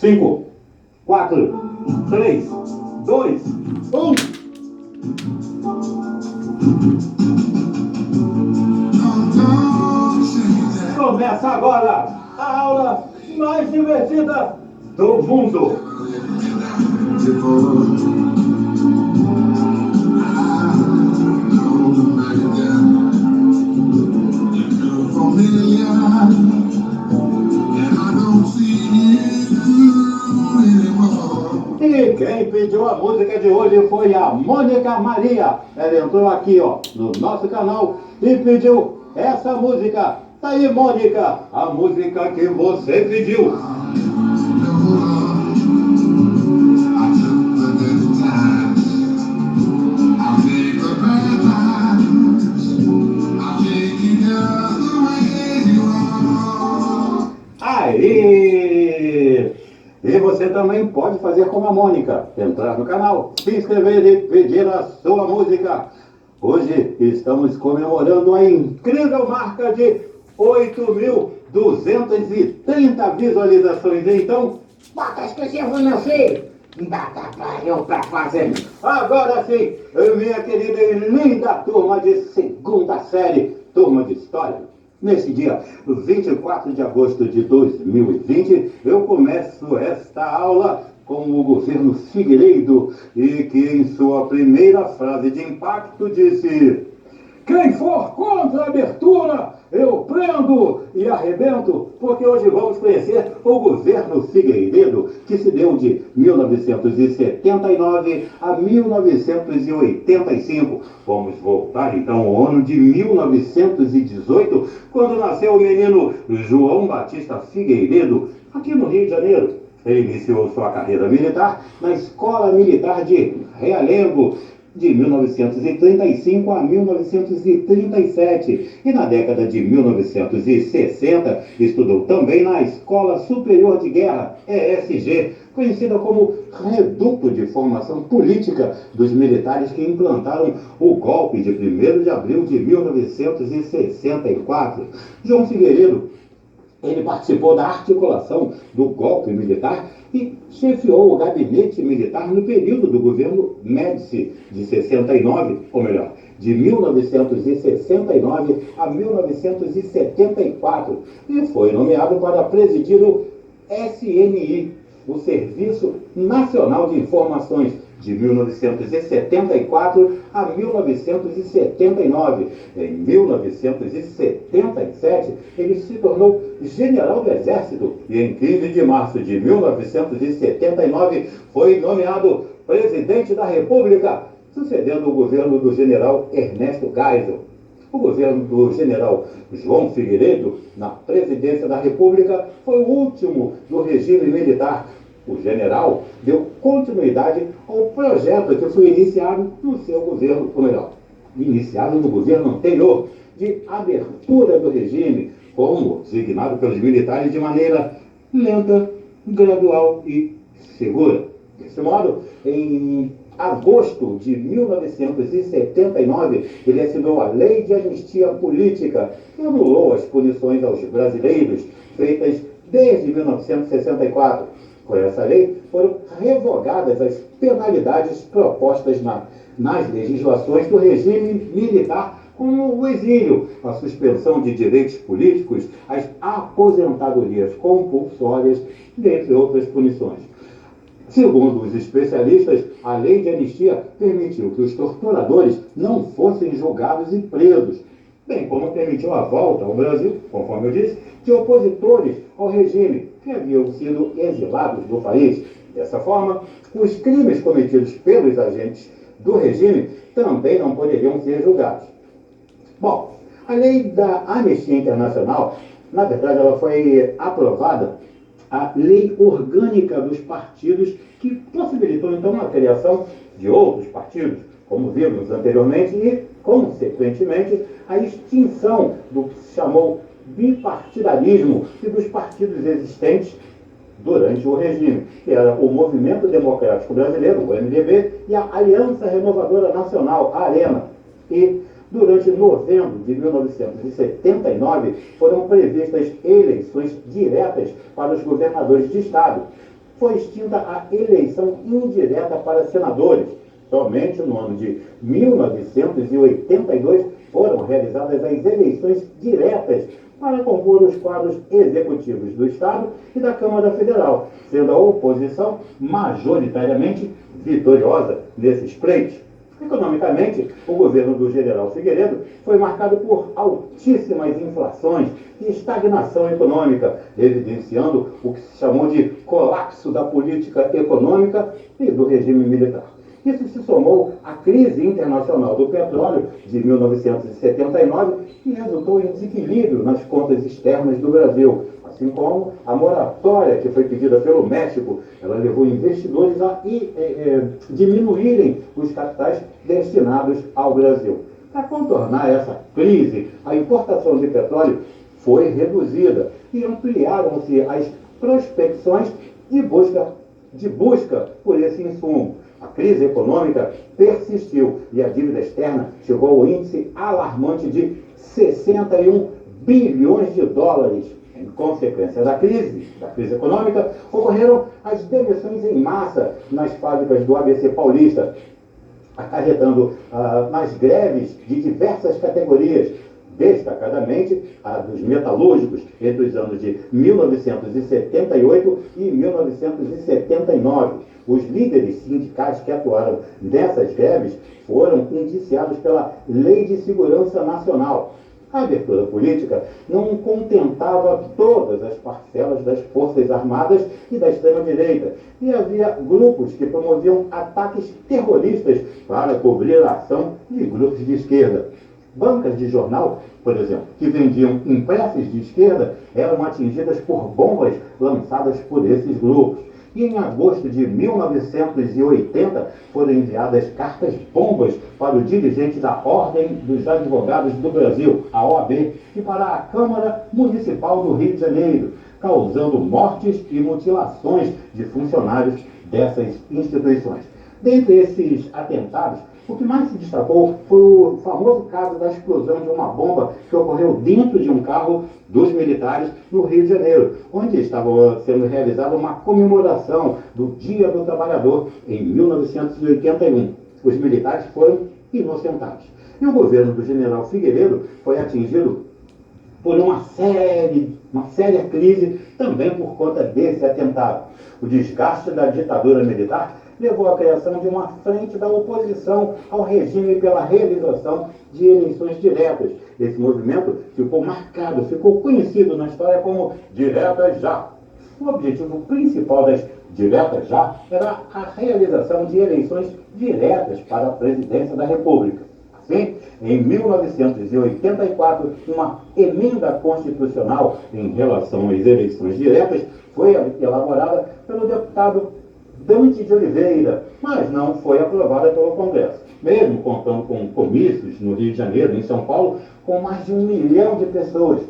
5, 4, 3, 2, 1. Começa agora a aula mais divertida do mundo. E quem pediu a música de hoje foi a Mônica Maria. Ela entrou aqui, no nosso canal e pediu essa música. Tá aí, Mônica, a música que você pediu. Aí! E você também pode fazer como a Mônica, entrar no canal, se inscrever e pedir a sua música. Hoje estamos comemorando a incrível marca de 8.230 visualizações. Então, bota exclusivo, meu filho! Dá trabalho pra fazer. Agora sim, minha querida e linda turma de segunda série, turma de História. Nesse dia, 24 de agosto de 2020, eu começo esta aula com o governo Figueiredo e que em sua primeira frase de impacto disse: quem for contra a abertura, eu prendo e arrebento, porque hoje vamos conhecer o governo Figueiredo, que se deu de 1979 a 1985. Vamos voltar então ao ano de 1918, quando nasceu o menino João Batista Figueiredo, aqui no Rio de Janeiro. Ele iniciou sua carreira militar na Escola Militar de Realengo, de 1935 a 1937, e na década de 1960 estudou também na Escola Superior de Guerra, ESG, conhecida como Reduto de Formação Política dos militares que implantaram o golpe de 1º de abril de 1964. João Figueiredo, ele participou da articulação do golpe militar e chefiou o gabinete militar no período do governo Médici, de 69, ou melhor, de 1969 a 1974, e foi nomeado para presidir o SNI, o Serviço Nacional de Informações, de 1974 a 1979. Em 1977, ele se tornou general do Exército e em 15 de março de 1979 foi nomeado presidente da República, sucedendo o governo do general Ernesto Geisel. O governo do general João Figueiredo, na presidência da República, foi o último do regime militar. O general deu continuidade ao projeto que foi iniciado no seu governo, ou melhor, iniciado no governo anterior, de abertura do regime, como designado pelos militares de maneira lenta, gradual e segura. Desse modo, em agosto de 1979, ele assinou a Lei de Anistia Política, que anulou as punições aos brasileiros feitas desde 1964. Com essa lei, foram revogadas as penalidades propostas nas legislações do regime militar, como o exílio, a suspensão de direitos políticos, as aposentadorias compulsórias, dentre outras punições. Segundo os especialistas, a lei de anistia permitiu que os torturadores não fossem julgados e presos, bem como permitiu a volta ao Brasil, conforme eu disse, de opositores ao regime, que haviam sido exilados do país. Dessa forma, os crimes cometidos pelos agentes do regime também não poderiam ser julgados. Bom, a lei da Anistia Internacional, na verdade, ela foi aprovada, a Lei Orgânica dos Partidos, que possibilitou, então, a criação de outros partidos, como vimos anteriormente, e, consequentemente, a extinção do que se chamou bipartidarismo e dos partidos existentes durante o regime, que era o Movimento Democrático Brasileiro, o MDB, e a Aliança Renovadora Nacional, a ARENA. E durante novembro de 1979 foram previstas eleições diretas para os governadores de estado. foi extinta a eleição indireta para senadores. Somente no ano de 1982 foram realizadas as eleições diretas para compor os quadros executivos do Estado e da Câmara Federal, sendo a oposição majoritariamente vitoriosa nesses pleitos. Economicamente, o governo do general Figueiredo foi marcado por altíssimas inflações e estagnação econômica, evidenciando o que se chamou de colapso da política econômica e do regime militar. Isso se somou à crise internacional do petróleo de 1979, que resultou em desequilíbrio nas contas externas do Brasil, assim como a moratória que foi pedida pelo México. Ela levou investidores a diminuírem os capitais destinados ao Brasil. Para contornar essa crise, a importação de petróleo foi reduzida e ampliaram-se as prospecções de busca por esse insumo. A crise econômica persistiu e a dívida externa chegou ao índice alarmante de 61 bilhões de dólares. Em consequência da crise econômica, ocorreram as demissões em massa nas fábricas do ABC Paulista, acarretando nas greves de diversas categorias, destacadamente a dos metalúrgicos, entre os anos de 1978 e 1979. Os líderes sindicais que atuaram nessas greves foram indiciados pela Lei de Segurança Nacional. A abertura política não contentava todas as parcelas das Forças Armadas e da extrema-direita, e havia grupos que promoviam ataques terroristas para cobrir a ação de grupos de esquerda. Bancas de jornal, por exemplo, que vendiam impressos de esquerda, eram atingidas por bombas lançadas por esses grupos. E em agosto de 1980 foram enviadas cartas-bombas para o dirigente da Ordem dos Advogados do Brasil, a OAB, e para a Câmara Municipal do Rio de Janeiro, causando mortes e mutilações de funcionários dessas instituições. Dentre esses atentados, o que mais se destacou foi o famoso caso da explosão de uma bomba que ocorreu dentro de um carro dos militares no Rio de Janeiro, onde estava sendo realizada uma comemoração do Dia do Trabalhador em 1981. Os militares foram inocentados. E o governo do general Figueiredo foi atingido por uma séria crise também por conta desse atentado. O desgaste da ditadura militar levou à criação de uma frente da oposição ao regime pela realização de eleições diretas. Esse movimento ficou conhecido na história como Diretas Já. O objetivo principal das Diretas Já era a realização de eleições diretas para a presidência da República. Assim, em 1984, uma emenda constitucional em relação às eleições diretas foi elaborada pelo deputado Dante de Oliveira, mas não foi aprovada pelo Congresso. Mesmo contando com comícios no Rio de Janeiro, em São Paulo, com mais de 1 milhão de pessoas.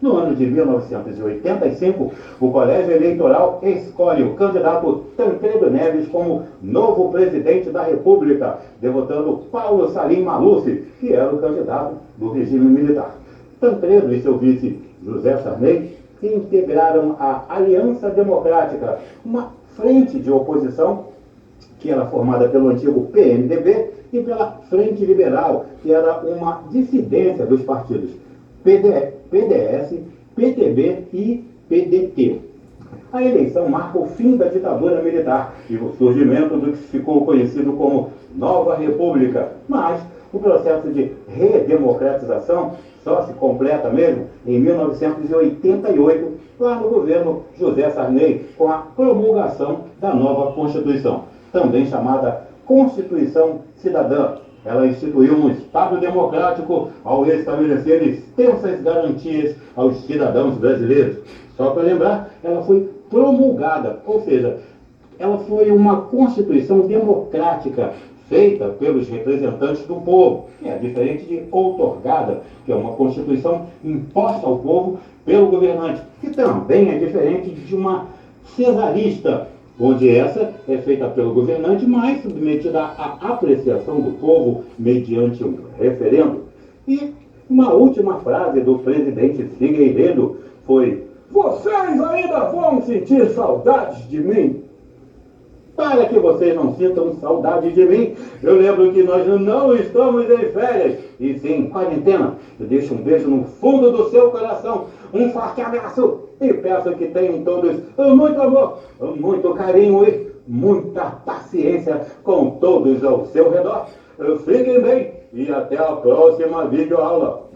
No ano de 1985, o Colégio Eleitoral escolhe o candidato Tancredo Neves como novo presidente da República, derrotando Paulo Salim Maluf, que era o candidato do regime militar. Tancredo e seu vice José Sarney integraram a Aliança Democrática, uma frente de oposição que era formada pelo antigo PMDB e pela Frente Liberal, que era uma dissidência dos partidos PDS, PTB e PDT. A eleição marca o fim da ditadura militar e o surgimento do que ficou conhecido como Nova República, mas o processo de redemocratização só se completa mesmo em 1988, lá no governo José Sarney, com a promulgação da nova Constituição, também chamada Constituição Cidadã. Ela instituiu um Estado democrático ao estabelecer extensas garantias aos cidadãos brasileiros. Só para lembrar, ela foi promulgada, ou seja, ela foi uma Constituição democrática, feita pelos representantes do povo, que é diferente de outorgada, que é uma Constituição imposta ao povo pelo governante, que também é diferente de uma cesarista, onde essa é feita pelo governante, mas submetida à apreciação do povo mediante um referendo. E uma última frase do presidente Figueiredo foi: "Vocês ainda vão sentir saudades de mim?" Para que vocês não sintam saudade de mim, eu lembro que nós não estamos em férias, e sim em quarentena. Eu deixo um beijo no fundo do seu coração, um forte abraço, e peço que tenham todos muito amor, muito carinho e muita paciência com todos ao seu redor. Fiquem bem e até a próxima videoaula.